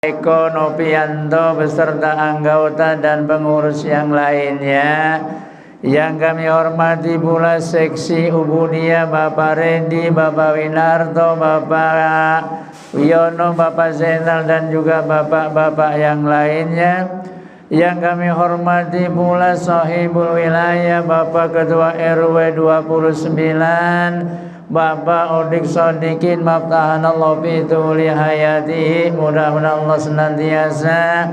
Eko Nopianto beserta anggota dan pengurus yang lainnya. Yang kami hormati pula seksi Ubudiyah Bapak Rendi, Bapak Winarto, Bapak Wiono, Bapak Zainal dan juga bapak-bapak yang lainnya. Yang kami hormati pula Sahibul Wilayah Bapak Ketua RW 29 Bapak Odik Sodikin Maftahanallahu fi tuli hayatihi. Mudah-mudahan Allah senantiasa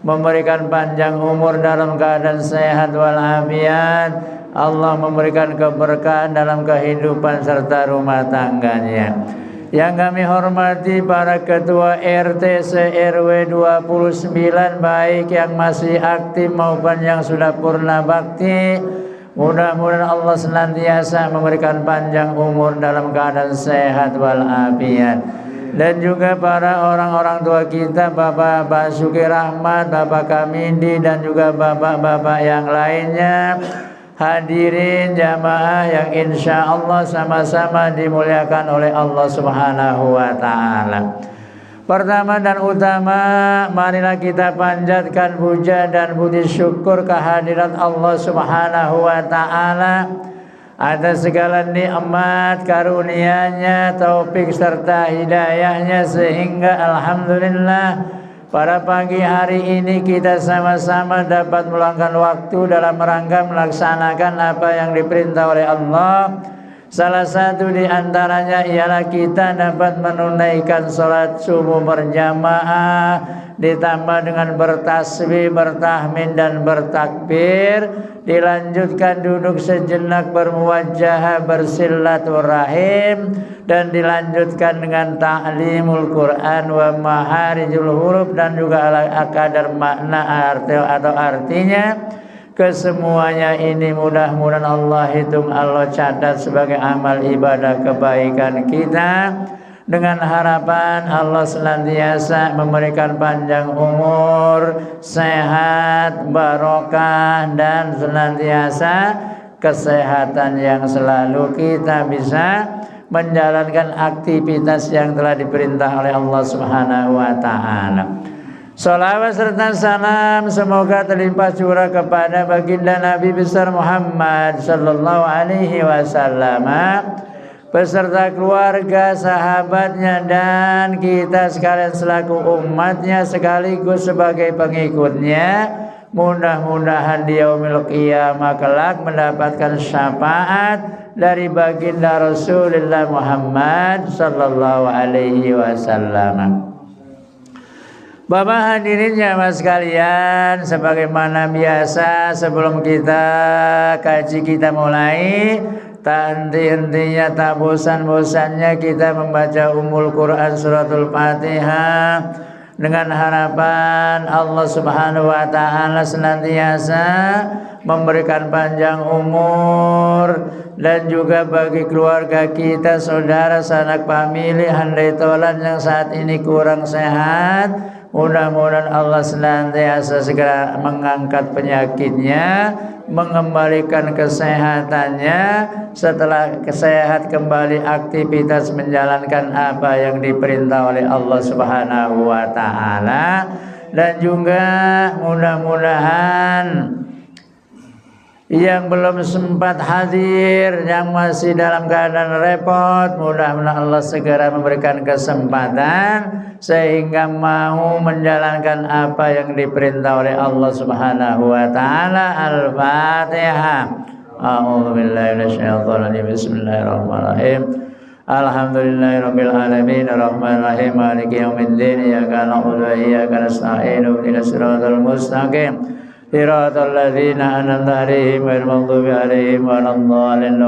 memberikan panjang umur dalam keadaan sehat walafiat. Allah memberikan keberkahan dalam kehidupan serta rumah tangganya. Yang kami hormati para ketua RT RW 29 baik yang masih aktif maupun yang sudah purna bakti. Mudah-mudahan Allah senantiasa memberikan panjang umur dalam keadaan sehat walafiat. Dan juga para orang-orang tua kita, Bapak Basuki Rahmat, Bapak Kamindi dan juga bapak-bapak yang lainnya. Hadirin jamaah yang insya Allah sama-sama dimuliakan oleh Allah Subhanahu wa ta'ala. Pertama dan utama, marilah kita panjatkan puja dan budi syukur kehadirat Allah Subhanahu wa ta'ala atas segala nikmat karunia-Nya, taufik serta hidayahnya, sehingga alhamdulillah pada pagi hari ini kita sama-sama dapat meluangkan waktu dalam rangka melaksanakan apa yang diperintah oleh Allah. Salah satu di antaranya ialah kita dapat menunaikan sholat subuh berjamaah, ditambah dengan bertasbih, bertahmid dan bertakbir. Dilanjutkan duduk sejenak bermuwajahah, bersilaturahim, dan dilanjutkan dengan ta'limul Quran wa maharijul huruf dan juga al-qadar makna atau artinya. Kesemuanya ini mudah-mudahan Allah hitung, Allah catat sebagai amal ibadah kebaikan kita, dengan harapan Allah senantiasa memberikan panjang umur, sehat, barokah, dan senantiasa kesehatan yang selalu kita bisa menjalankan aktivitas yang telah diperintah oleh Allah Subhanahu wa ta'ala. Salawat serta salam semoga terlimpah curah kepada baginda Nabi besar Muhammad sallallahu alaihi wasallam beserta keluarga, sahabatnya, dan kita sekalian selaku umatnya sekaligus sebagai pengikutnya. Mudah-mudahan di yaumil qiyamah kelak mendapatkan syafaat dari baginda Rasulullah Muhammad sallallahu alaihi wasallam. Bapak hadirin jamaah sekalian, sebagaimana biasa sebelum kita kaji kita mulai, tak henti-hentinya, tak bosan-bosannya kita membaca Ummul Quran suratul Fatihah, dengan harapan Allah Subhanahu wa ta'ala senantiasa memberikan panjang umur dan juga bagi keluarga kita, saudara, sanak famili, handai tolan yang saat ini kurang sehat. Mudah-mudahan Allah senantiasa segera mengangkat penyakitnya, mengembalikan kesehatannya, setelah sehat kembali aktivitas menjalankan apa yang diperintah oleh Allah Subhanahu wa ta'ala. Dan juga mudah-mudahan yang belum sempat hadir, yang masih dalam keadaan repot, mudah-mudahan Allah segera memberikan kesempatan sehingga mau menjalankan apa yang diperintah oleh Allah Subhanahu wa ta'ala. Al-Fatihah. A'udzubillahi minasyaitonir rajim. Bismillahirrahmanirrahim. Alhamdulillahirabbil alamin arrahmanirrahim maliki yaumiddin iyyaka na'budu wa iyyaka nasta'in ihdinas siratal mustaqim siratal ladzina an'amta 'alaihim ghairil maghdubi 'alaihim waladdallin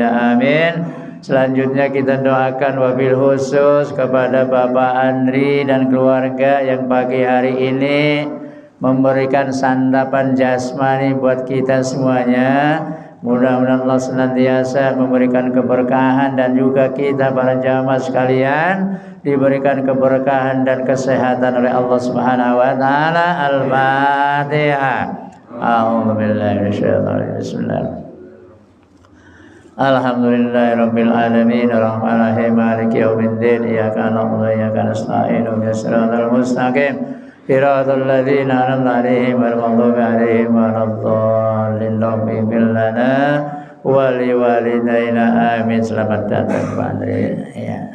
amin. Selanjutnya kita doakan wabil khusus kepada Bapak Andri dan keluarga yang pagi hari ini memberikan santapan jasmani buat kita semuanya. Mudah-mudahan Allah senantiasa memberikan keberkahan dan juga kita para jamaah sekalian diberikan keberkahan dan kesehatan oleh Allah Subhanahu wa ta'ala. Al-Fatihah. A'udzubillahi minasyaitonir rajim. Bismillahirrahmanirrahim. Alhamdulillahirabbil alamin arrahmanirrahim maliki yaumiddin iyyaka na'budu wa iyyaka nasta'in ihdinas siratal mustaqim siratal ladzina an'amta 'alaihim ghairil maghdubi 'alaihim waladdallin rabbil lana wa liwalidayna amin. Selamat datang Pak Andre ya.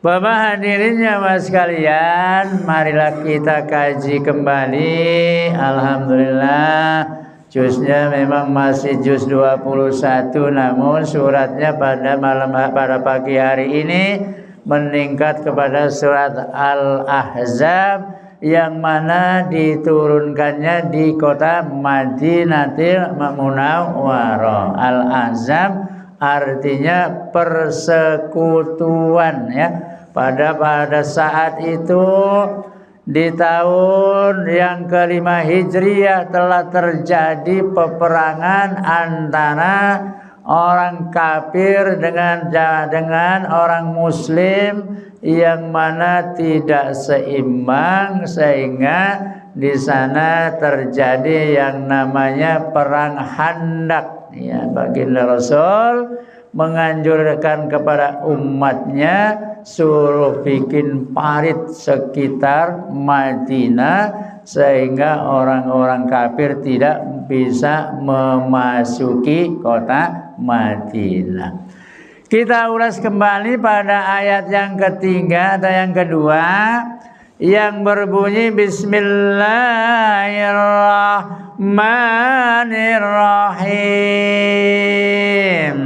Bapak hadirin jamaah sekalian, marilah kita kaji kembali. Alhamdulillah, juznya memang masih juz 21, namun suratnya pada pagi hari ini meningkat kepada surat Al-Ahzab yang mana diturunkannya di kota Madinatul Munawwarah. Al-Ahzab artinya persekutuan ya. Pada saat itu di tahun yang kelima Hijriah telah terjadi peperangan antara orang kafir dengan orang muslim yang mana tidak seimbang, sehingga di sana terjadi yang namanya perang Khandaq ya. Baginda Rasul menganjurkan kepada umatnya suruh bikin parit sekitar Madinah sehingga orang-orang kafir tidak bisa memasuki kota Madinah. Kita ulas kembali pada ayat yang ketiga atau yang kedua yang berbunyi Bismillahirrahmanirrahim.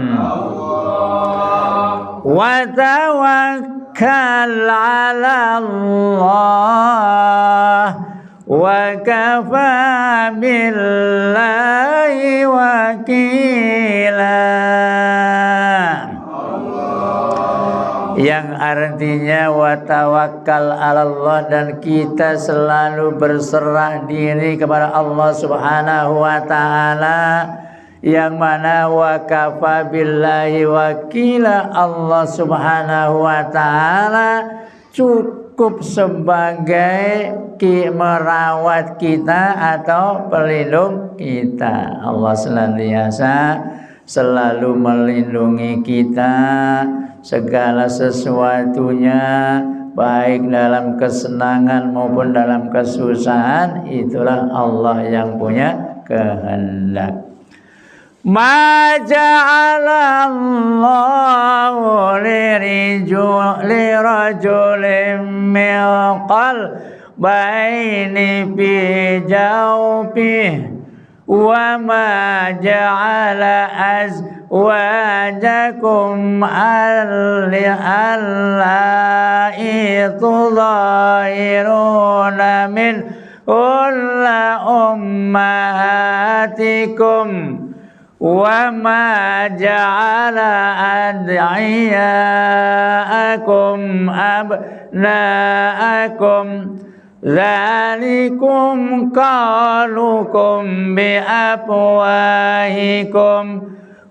Wa tawakkal 'ala Allah wa kafa billahi wakila. Yang artinya wa tawakkal 'ala Allah, dan kita selalu berserah diri kepada Allah Subhanahu wa taala, yang mana wa kafa billahi wakila. Allah Subhanahu wa taala cukup sebagai merawat kita atau pelindung kita. Allah senantiasa selalu melindungi kita segala sesuatunya, baik dalam kesenangan maupun dalam kesusahan. Itulah Allah yang punya kehendak. Ma ja'ala Allahu lirajulin min qalbayni fi jawfihi wa ma ja'ala azwajakum allati tudahiruna min ummahatikum wa ma ja'ala ad'iyaakum abnaakum dzalikum qalukum bi afwahikum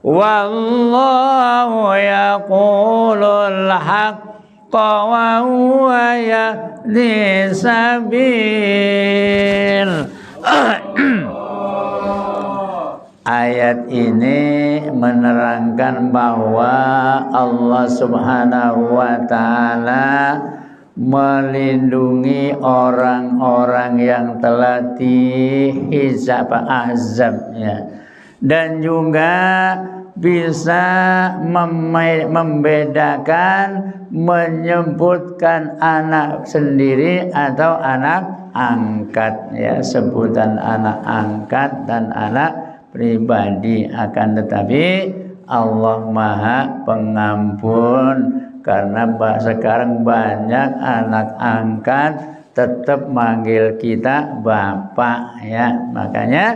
wallahu yaqulul haqqa wa huwa yahdis sabil. Ayat ini menerangkan bahwa Allah Subhanahu wa taala melindungi orang-orang yang telah dihizab azab ya, dan juga bisa membedakan, menyebutkan anak sendiri atau anak angkat ya. Sebutan anak angkat dan anak pribadi, akan tetapi Allah Maha Pengampun. Karena sekarang banyak anak angkat tetap manggil kita bapak ya. Makanya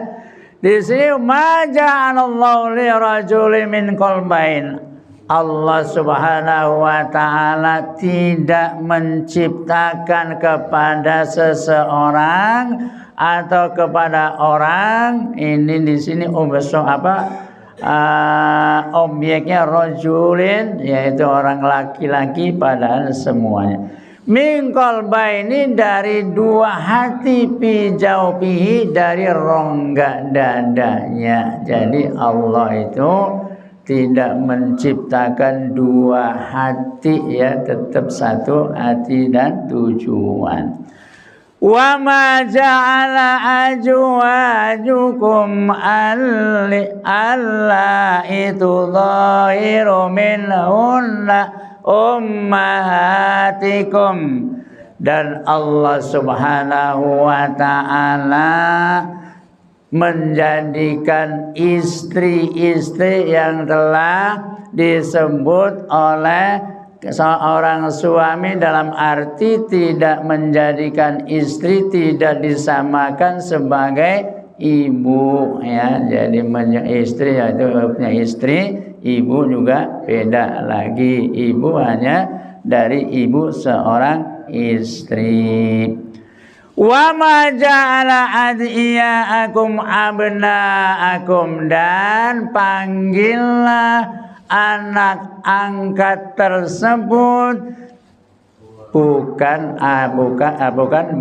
di sini ma ja'alallahu lirajulin min qalbain. Allah Subhanahu wa taala tidak menciptakan kepada seseorang atau kepada orang, ini di sini objeknya rajulin, yaitu orang laki-laki, padahal semuanya min qalbaini, dari dua hati, fi jawfihi, dari rongga dadanya. Jadi Allah itu tidak menciptakan dua hati ya, tetap satu hati dan tujuan. Wa ma ja'ala azwajukum allaitu dhahiru minhunna ummahatikum, dan Allah Subhanahu wa ta'ala menjadikan istri-istri yang telah disebut oleh seorang suami, dalam arti tidak menjadikan istri, tidak disamakan sebagai ibu ya. Jadi istri yaitu punya istri, ibu juga beda lagi. Ibu hanya dari ibu seorang istri. Wa ma ja'ala adiyaakum abnaakum, dan panggillah anak angkat tersebut bukan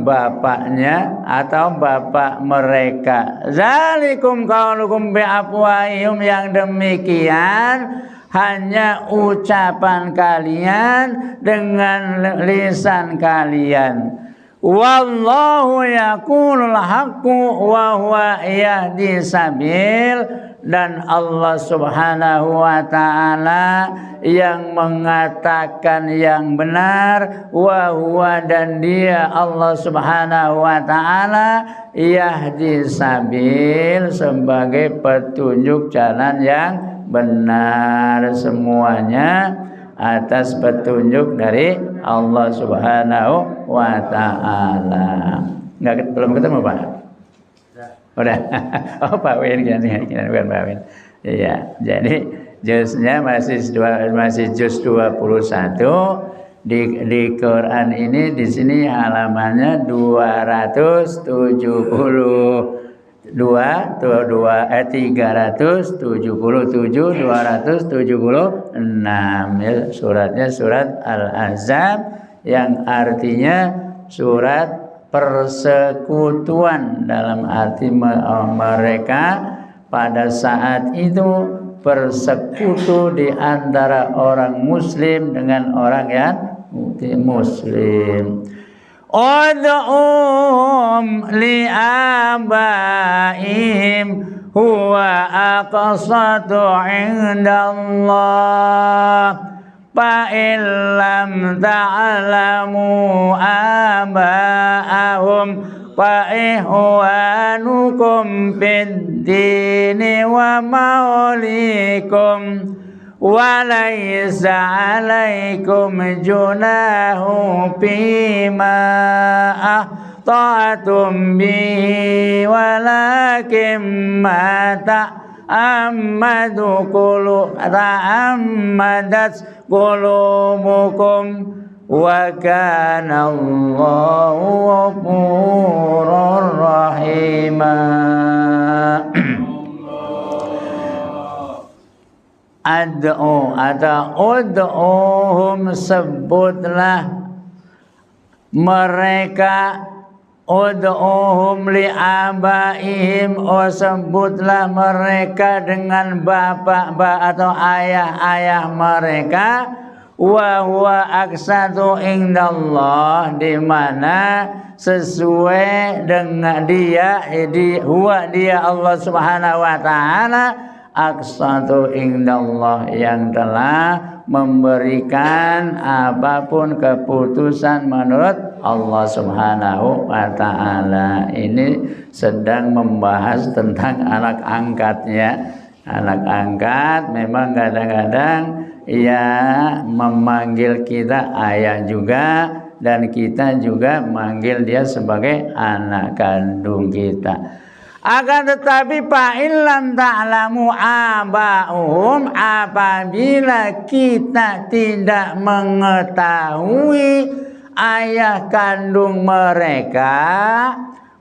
bapaknya atau bapak mereka. Zalikum qaulukum bi afwahihim, yang demikian hanya ucapan kalian dengan lisan kalian. Wallahu yaqulul haqqu wa huwa yahdi sabil, dan Allah Subhanahu wa ta'ala yang mengatakan yang benar, wa huwa, dan dia Allah Subhanahu wa ta'ala yahdi sabil, sebagai petunjuk jalan yang benar. Semuanya atas petunjuk dari Allah Subhanahu wa ta'ala. Belum ketemu Pak? Udah. Oh Pak Win, bukan Pak Win. Iya, jadi juznya masih juz 21. Di Quran ini di sini halamannya 377, 276 ya, suratnya surat Al-Ahzab, yang artinya surat persekutuan, dalam arti mereka pada saat itu bersekutu di antara orang muslim dengan orang yang muslim. Ud'uhum li'abaihim huwa aqsatu 'indallah fa illam ta'lamu aba'ahum fa ihwanukum fid dini wa maulikum walaysa 'alaikum junahu fima ahta'tum bihi walakin ma ta'ammadat qulubukum wa kana Allahu ghafurur rahima. Ad'u atau ud'uhum, sebutlah mereka, ud'uhum li'abaihim, sebutlah mereka dengan bapak atau ayah mereka, wa huwa aqsatu indallah, di mana sesuai dengan dia Allah Subhanahu wa ta'ala aqsatu indallah, yang telah memberikan apapun keputusan menurut Allah Subhanahu wa ta'ala. Ini sedang membahas tentang anak angkatnya. Anak angkat memang kadang-kadang ya memanggil kita ayah juga, dan kita juga manggil dia sebagai anak kandung kita. Akan tetapi fa'ilam ta'lamu aba'uhum, apabila kita tidak mengetahui ayah kandung mereka,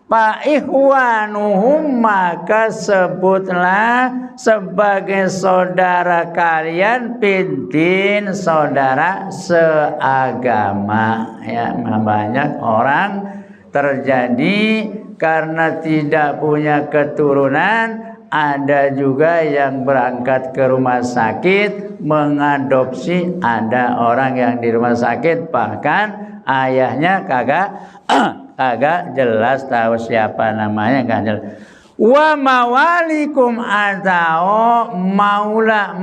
fa'ihwanuhum, maka sebutlah sebagai saudara kalian, fiddin, saudara seagama. Ya, banyak orang terjadi karena tidak punya keturunan, ada juga yang berangkat ke rumah sakit mengadopsi, ada orang yang di rumah sakit bahkan ayahnya kagak jelas tahu siapa namanya, enggak jelas. Wa mawalikum atau maula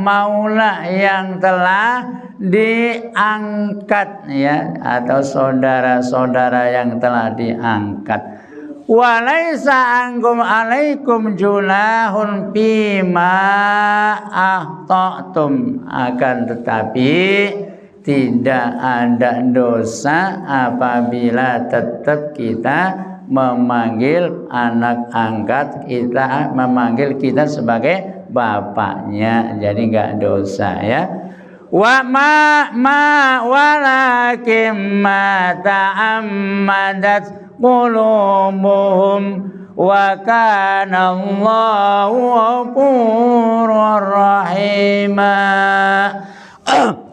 yang telah diangkat ya, atau saudara-saudara yang telah diangkat. Walaisa angkum alaikum junahun bima akhtatum, akan tetapi tidak ada dosa apabila tetap kita memanggil anak angkat kita, memanggil kita sebagai bapaknya, jadi enggak dosa ya. Wa walakin ma ta'ammadat qulubuhum wa kana Allahu ghafurur rahima.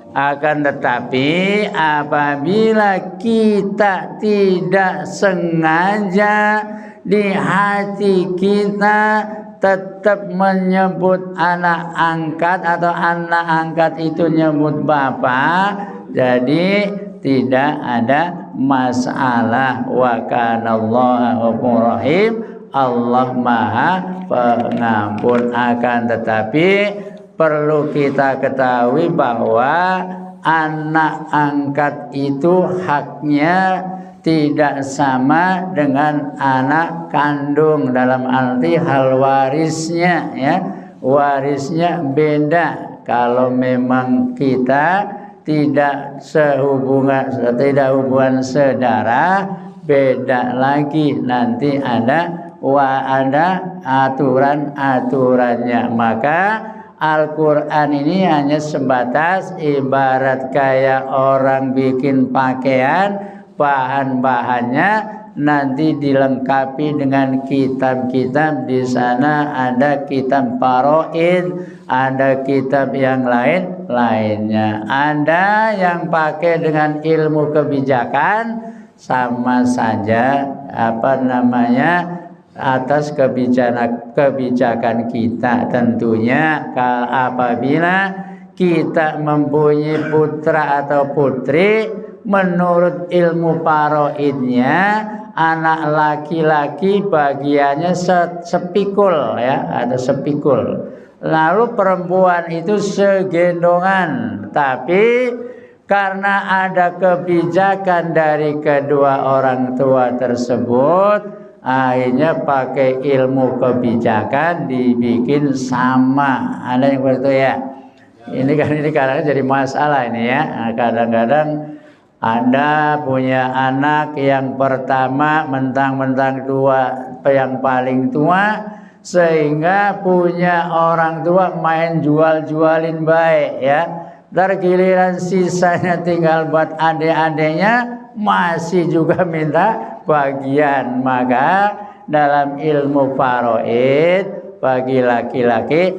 Akan tetapi apabila kita tidak sengaja di hati kita tetap menyebut anak angkat atau anak angkat itu nyebut bapak, jadi tidak ada masalah. Wa kanallahu ghafurur rahim, Allah Maha Pengampun. Akan tetapi perlu kita ketahui bahwa anak angkat itu haknya tidak sama dengan anak kandung, dalam arti hal warisnya ya, warisnya beda. Kalau memang kita tidak hubungan saudara, beda lagi, nanti ada aturan-aturannya. Maka Al-Quran ini hanya sebatas ibarat kayak orang bikin pakaian, bahan-bahannya nanti dilengkapi dengan kitab-kitab. Di sana ada kitab faraid, ada kitab yang lainnya. Ada yang pakai dengan ilmu kebijakan, sama saja atas kebijakan kita. Tentunya apabila kita mempunyai putra atau putri, menurut ilmu faraidnya anak laki-laki bagiannya sepikul ya, ada sepikul. Lalu perempuan itu segendongan. Tapi karena ada kebijakan dari kedua orang tua tersebut, akhirnya pakai ilmu kebijakan dibikin sama. Ada yang begitu ya. Ini kadang jadi masalah ini ya. Nah, kadang-kadang Anda punya anak yang pertama mentang-mentang tua, yang paling tua, sehingga punya orang tua main jual-jualin baik ya. Giliran sisanya tinggal buat adik-adiknya, masih juga minta bagian. Maka dalam ilmu faraid, bagi laki-laki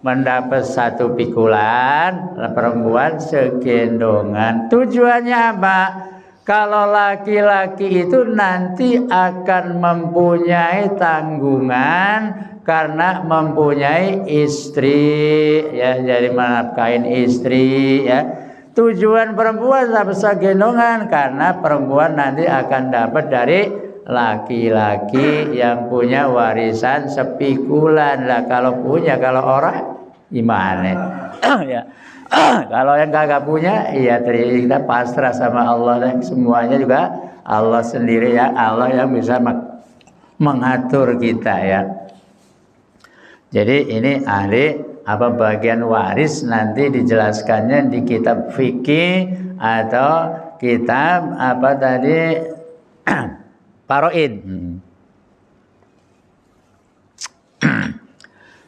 mendapat satu pikulan, perempuan segendongan. Tujuannya apa? Kalau laki-laki itu nanti akan mempunyai tanggungan karena mempunyai istri ya, jadi menafkahin istri ya. Tujuan perempuan dapat segendongan karena perempuan nanti akan dapat dari laki-laki yang punya warisan sepikulan lah. Kalau punya, kalau orang gimana ya. Kalau yang kagak punya, iya kita pasrah sama Allah, dan semuanya juga Allah sendiri ya. Allah yang bisa mengatur kita ya. Jadi ini bagian waris nanti dijelaskannya di kitab fikih atau kitab faraid.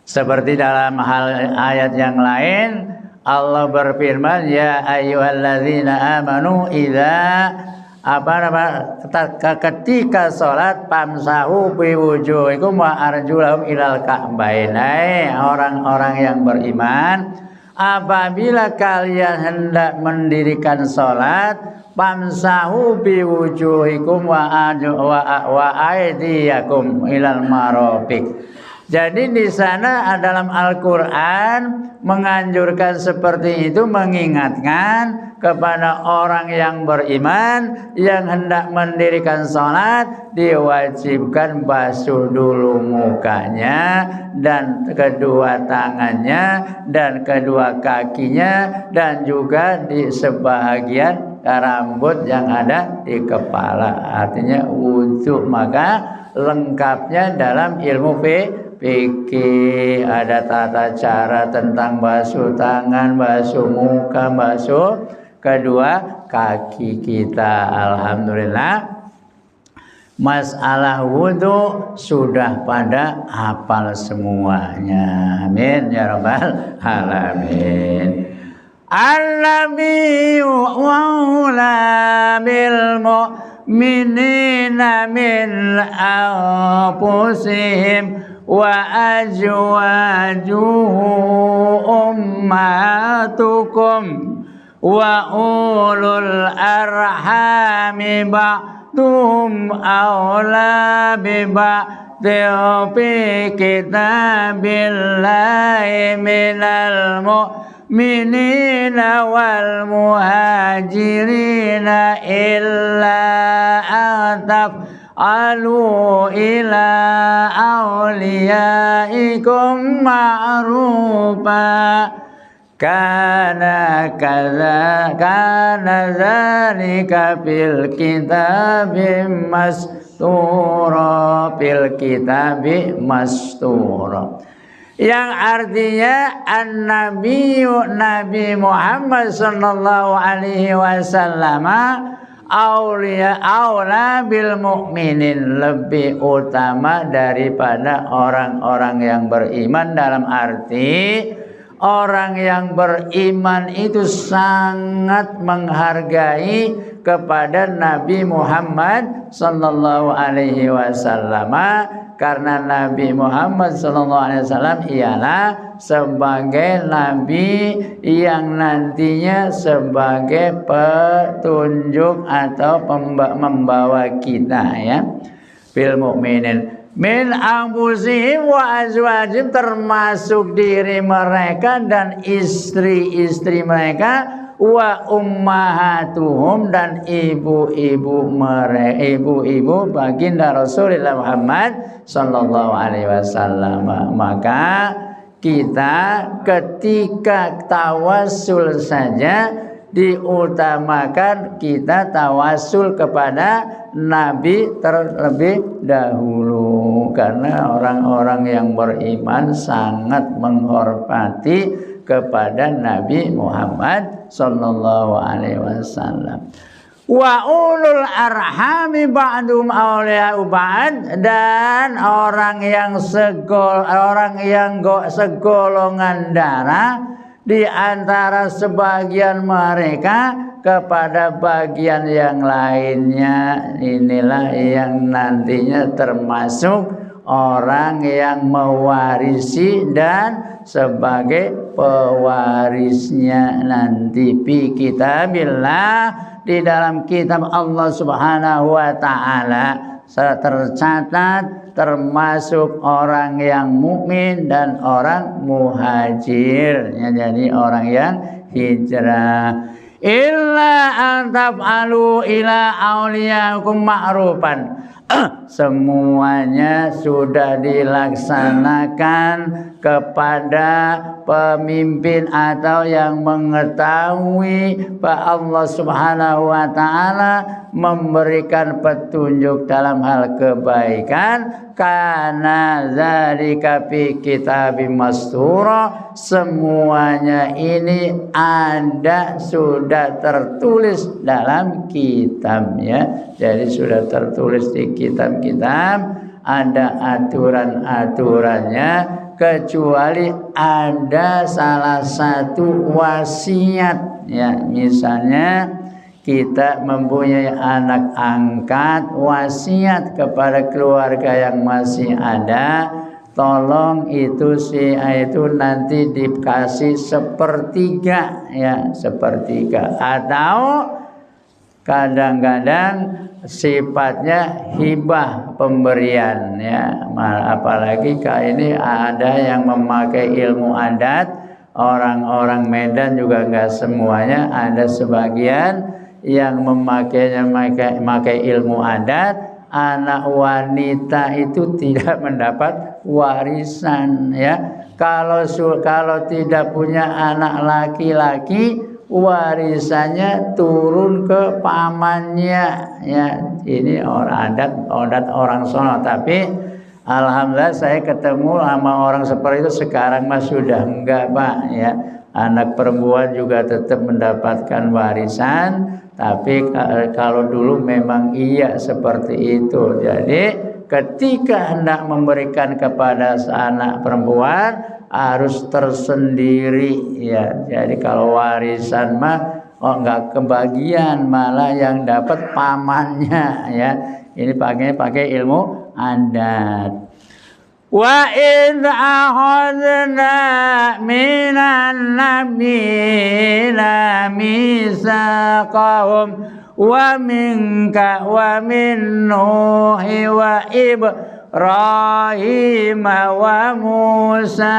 Seperti dalam hal ayat yang lain, Allah berfirman, ya ayyuhalladzina amanu idza ketika sholat famsahu biwujuhikum wa arjulakum ilal ka'bain. Orang-orang yang beriman, apabila kalian hendak mendirikan sholat, famsahu biwujuhikum wa aydiyakum ilal marafiq. Jadi di sana dalam Al-Quran menganjurkan seperti itu, mengingatkan kepada orang yang beriman yang hendak mendirikan sholat diwajibkan basuh dulu mukanya dan kedua tangannya dan kedua kakinya dan juga di sebahagian rambut yang ada di kepala. Artinya wudhu, maka lengkapnya dalam ilmu fikih ada tata cara tentang basuh tangan, basuh muka, basuh kedua kaki kita. Alhamdulillah, masalah wudhu sudah pada hafal semuanya. Amin ya rabbal alamin. An-nabiyyu wa'ula bil mu'minina min anfusihim wa azwajuhu ummatukum wa ulul arhami ba'dhum awla bi ba'dhin fi kitabillahi minal mu'minina wal muhajirina illa alu ila awliyaikum ma'rufa kana zalika fil kitabi mastura, yang artinya Nabi Muhammad sallallahu alaihi wasallam aula bil mu'minin, lebih utama daripada orang-orang yang beriman. Dalam arti orang yang beriman itu sangat menghargai kepada Nabi Muhammad sallallahu alaihi wasallam, karena Nabi Muhammad sallallahu alaihi wasallam ialah sebagai nabi yang nantinya sebagai petunjuk atau membawa kita ya, bil mu'minin min anfusihim wa azwajim, termasuk diri mereka dan istri-istri mereka, wa ummahatuhum, dan ibu-ibu mereka, ibu-ibu baginda Rasulullah Muhammad sallallahu alaihi wasallam. Maka kita ketika tawasul saja diutamakan kita tawasul kepada Nabi terlebih dahulu, karena orang-orang yang beriman sangat menghormati kepada Nabi Muhammad sallallahu alaihi wasallam. Wa ulul arhami ba'dum awliya'u ba'd, dan orang yang segolongan darah di antara sebagian mereka kepada bagian yang lainnya. Inilah yang nantinya termasuk orang yang mewarisi dan sebagai pewarisnya nanti fi kitabillah, di dalam kitab Allah Subhanahu wa taala tercatat termasuk orang yang mukmin dan orang muhajir, ya, jadi orang yang hijrah. Illa an taf'alu ila awliyakum ma'rufan, semuanya sudah dilaksanakan kepada pemimpin atau yang mengetahui bahwa Allah Subhanahu wa taala memberikan petunjuk dalam hal kebaikan. Karena zalika fi kitabim mastura, semuanya ini ada, sudah tertulis dalam kitabnya. Jadi sudah tertulis di kitab-kitab, ada aturan-aturannya, kecuali ada salah satu wasiat ya, misalnya kita mempunyai anak angkat, wasiat kepada keluarga yang masih ada, tolong itu nanti dikasih sepertiga ya, sepertiga, atau kadang-kadang sifatnya hibah, pemberian ya. Apalagi ini ada yang memakai ilmu adat, orang-orang Medan juga enggak semuanya, ada sebagian yang memakainya memakai ilmu adat. Anak wanita itu tidak mendapat warisan ya. Kalau tidak punya anak laki-laki, warisannya turun ke pamannya ya. Ini adat orang sono, tapi alhamdulillah saya ketemu sama orang seperti itu sekarang mah sudah enggak Pak ya. Anak perempuan juga tetap mendapatkan warisan, tapi kalau dulu memang iya seperti itu. Jadi ketika hendak memberikan kepada anak perempuan harus tersendiri ya. Jadi kalau warisan mah enggak kebagian, malah yang dapat pamannya ya. Ini pakai ilmu adat. Wa idh akhadna minan nabiyina mitsaqahum wa minka wa min Nuhi wa Ibrahim wa Musa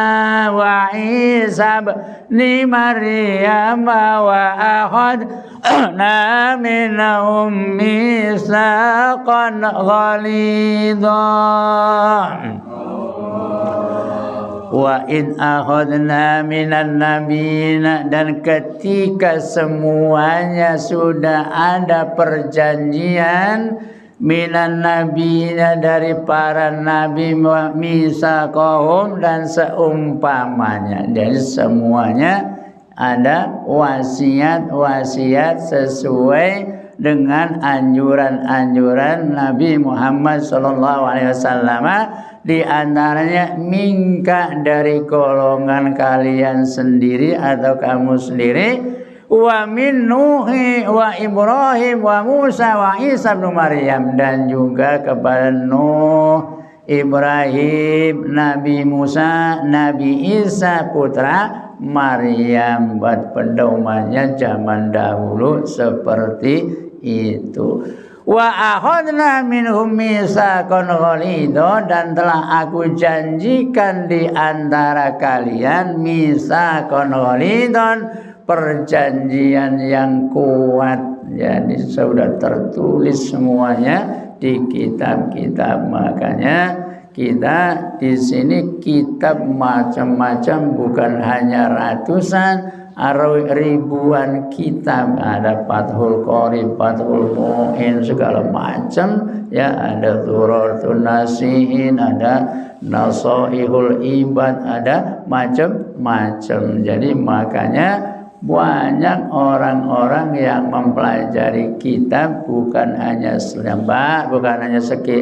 wa Isa ibn Maryam wa akhadna minhum mitsaqan ghalidhan. Wa in akhadna minan nabiyina, dan ketika semuanya sudah ada perjanjian minan nabiyina dari para nabi misaqahum dan seumpamanya. Jadi semuanya ada wasiat-wasiat sesuai dengan anjuran-anjuran Nabi Muhammad SAW. Di antaranya mingka, dari golongan kalian sendiri atau kamu sendiri, wa min Nuhi wa Ibrahim wa Musa wa Isa ibn Maryam, dan juga kepada Nuh, Ibrahim, Nabi Musa, Nabi Isa putra Maryam. Buat pedomannya zaman dahulu seperti itu. Wa akhadna minhum mitsaqan ghalidha, dan telah aku janjikan di antara kalian mitsaqan ghalidhan, perjanjian yang kuat. Jadi sudah tertulis semuanya di kitab-kitab. Makanya kita di sini kitab macam-macam, bukan hanya ratusan, ribuan kitab. Ada Fathul Qorib, Fathul Mu'in, segala macam ya. Ada Durratun Nasihin, ada Nasaihul Ibad, ada macam-macam. Jadi makanya banyak orang-orang yang mempelajari kitab, bukan hanya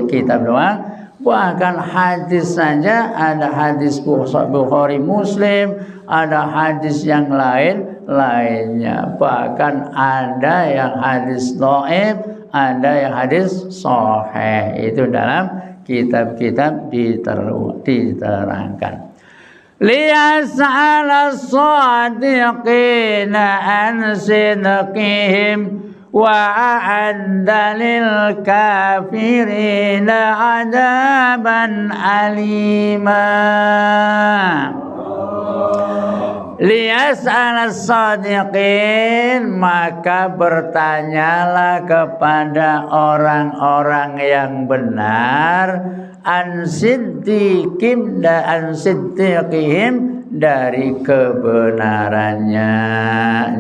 kitab doang, bahkan hadis saja. Ada hadis Bukhari Muslim, ada hadis yang lainnya, bahkan ada yang hadis dhaif, ada yang hadis sahih. Itu dalam kitab-kitab diterangkan. Liyas'ala as-sadiqina an sidqihim wa a'adda lil kafirina adaban alima. Liyas'ala as-sadiqin, maka bertanyalah kepada orang-orang yang benar, an siddiqihim dari kebenarannya.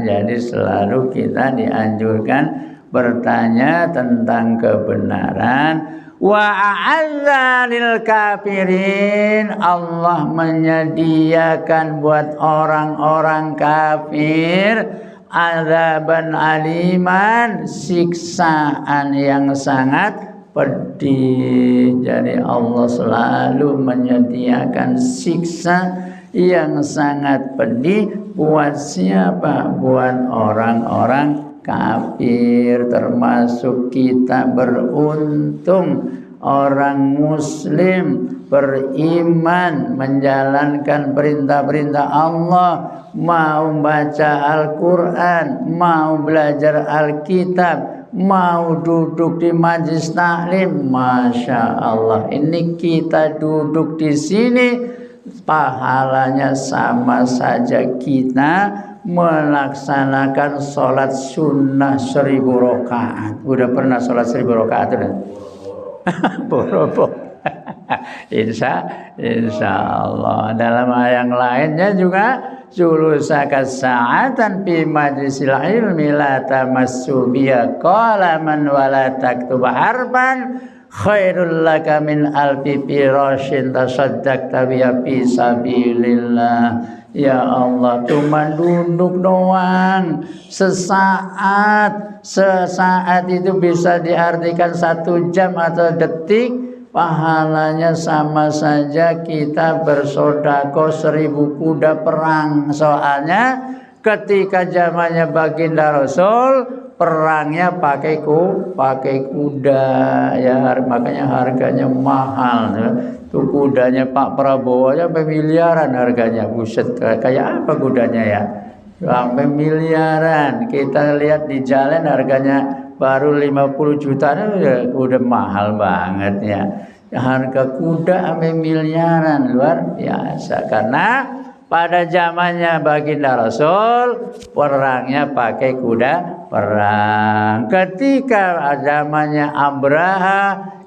Jadi selalu kita dianjurkan bertanya tentang kebenaran. Wa a'adza lil kafirin, Allah menyediakan buat orang-orang kafir azaban aliman, siksaan yang sangat pedih. Jadi Allah selalu menyediakan siksa yang sangat pedih buat siapa? Buat orang-orang kafir. Termasuk kita beruntung, orang muslim beriman, menjalankan perintah-perintah Allah, mau baca Al-Quran, mau belajar Alkitab, mau duduk di majlis taklim, Masya Allah, ini kita duduk di sini pahalanya sama saja kita melaksanakan sholat sunnah 1000 rakaat. Udah pernah sholat 1000 rakaat udah? Boro-boro. Insya Allah. Dalam ayat yang lainnya juga julusaka sa'atan fi majlisil ilmi la tamassu biya qalaman wa la taktuba harban khairul laka min alfi firashin tasaddaqta biya fi sabilillah. Ya Allah, cuma duduk doang sesaat itu bisa diartikan 1 jam atau detik, pahalanya sama saja kita bersedekah 1000 kuda perang. Soalnya ketika zamannya baginda Rasul perangnya pakai kuda ya, makanya harganya mahal ya. Tuh kudanya Pak Prabowo aja sampai miliaran harganya. Buset, kayak apa kudanya ya? Sampai miliaran. Kita lihat di jalan harganya baru 50 juta udah mahal banget ya. Harga kuda sampai miliaran, luar biasa. Karena pada zamannya baginda Rasul perangnya pakai kuda perang. Ketika zamannya Abraha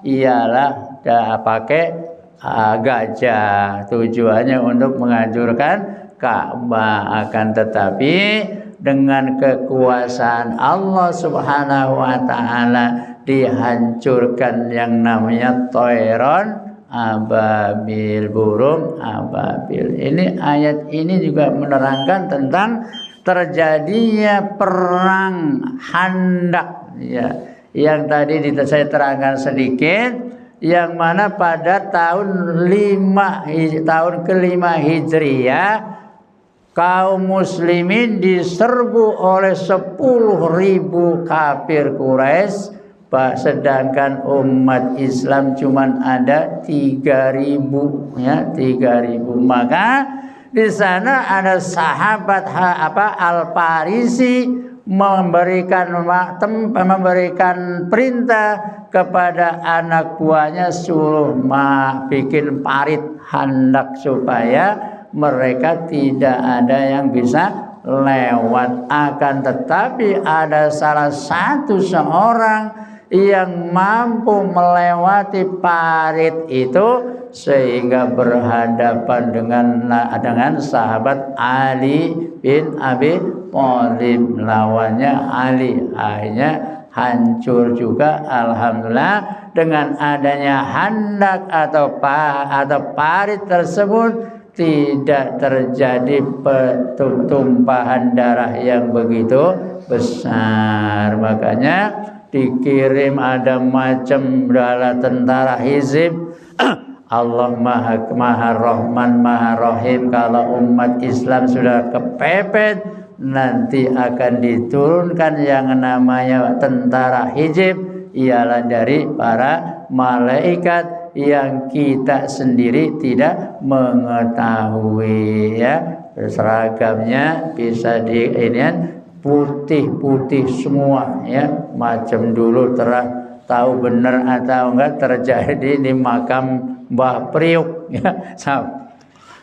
ialah pakai gajah, tujuannya untuk menghancurkan Ka'bah. Akan tetapi dengan kekuasaan Allah Subhanahu wa taala dihancurkan yang namanya toiron ababil, burung ababil. Ini ayat ini juga menerangkan tentang terjadinya perang Khandaq ya, yang tadi saya terangkan sedikit, yang mana pada tahun ke-5 Hijriah kaum muslimin diserbu oleh 10.000 kafir Quraisy, sedangkan umat Islam cuman ada 3.000 ya, 3.000. Maka di sana ada sahabat Al-Farisi memberikan perintah kepada anak buahnya suruh bikin parit Khandaq supaya mereka tidak ada yang bisa lewat. Akan tetapi ada salah satu seorang yang mampu melewati parit itu sehingga berhadapan dengan sahabat Ali bin Abi Thalib, lawannya Ali. Akhirnya hancur juga, alhamdulillah. Dengan adanya Khandaq atau parit tersebut tidak terjadi pertumpahan darah yang begitu besar. Makanya dikirim ada macam bala tentara hizib. Allah maha Rahman maha Rahim. Kalau umat Islam sudah kepepet, nanti akan diturunkan yang namanya tentara hizib, ialah dari para malaikat yang kita sendiri tidak mengetahui ya. Seragamnya bisa putih-putih semua ya, macam dulu tahu benar atau enggak terjadi di makam Mbah Priuk ya,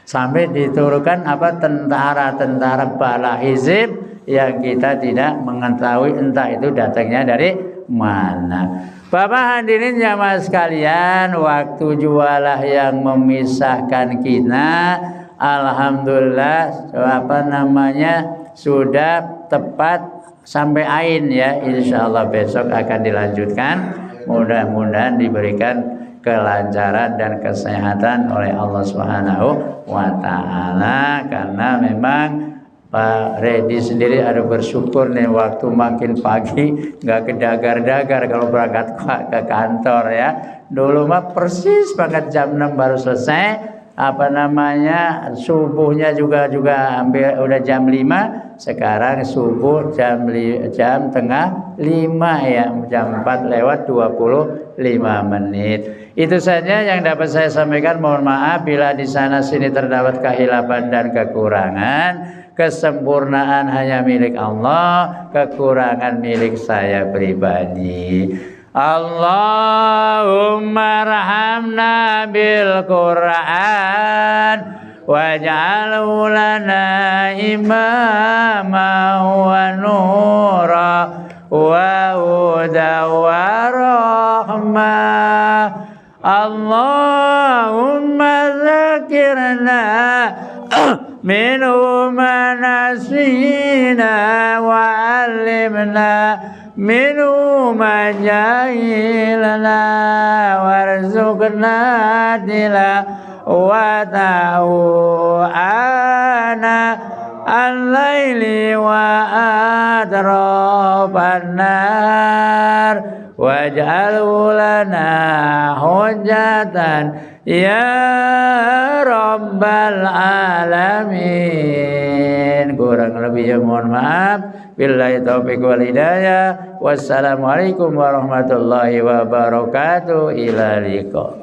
sampai diturunkan tentara-tentara bala hizib yang kita tidak mengetahui entah itu datangnya dari mana. Bapak hadirin jamaah sekalian, waktu jualah yang memisahkan kita. Alhamdulillah sudah tepat sampai ain ya. Insyaallah besok akan dilanjutkan. Mudah-mudahan diberikan kelancaran dan kesehatan oleh Allah Subhanahu wa taala, karena memang Pak Redi sendiri ada bersyukur nih waktu makin pagi nggak kedagar-dagar kalau berangkat ke kantor ya. Dulu mah persis banget jam 6 baru selesai. Subuhnya juga hampir udah jam 5. Sekarang subuh jam tengah 5 ya, jam 4 lewat 25 menit. Itu saja yang dapat saya sampaikan. Mohon maaf bila di sana sini terdapat kehilafan dan kekurangan. Kesempurnaan hanya milik Allah, kekurangan milik saya pribadi. Allahumma rahamna bil Qur'an waj'alhu lana imama wa nura wa huda wa rahmah. Allahumma zakirna minhu ma nasina wa alimna minhu ma jahilna warzuqna tilawatahu ana al-laili wa atrafan nar waj'alhu lana hujjatan ya rabbal alamin. Kurang lebihnya mohon maaf. Billahi taufiq wal hidayah. Wassalamualaikum warahmatullahi wabarakatuh. Ila liqa.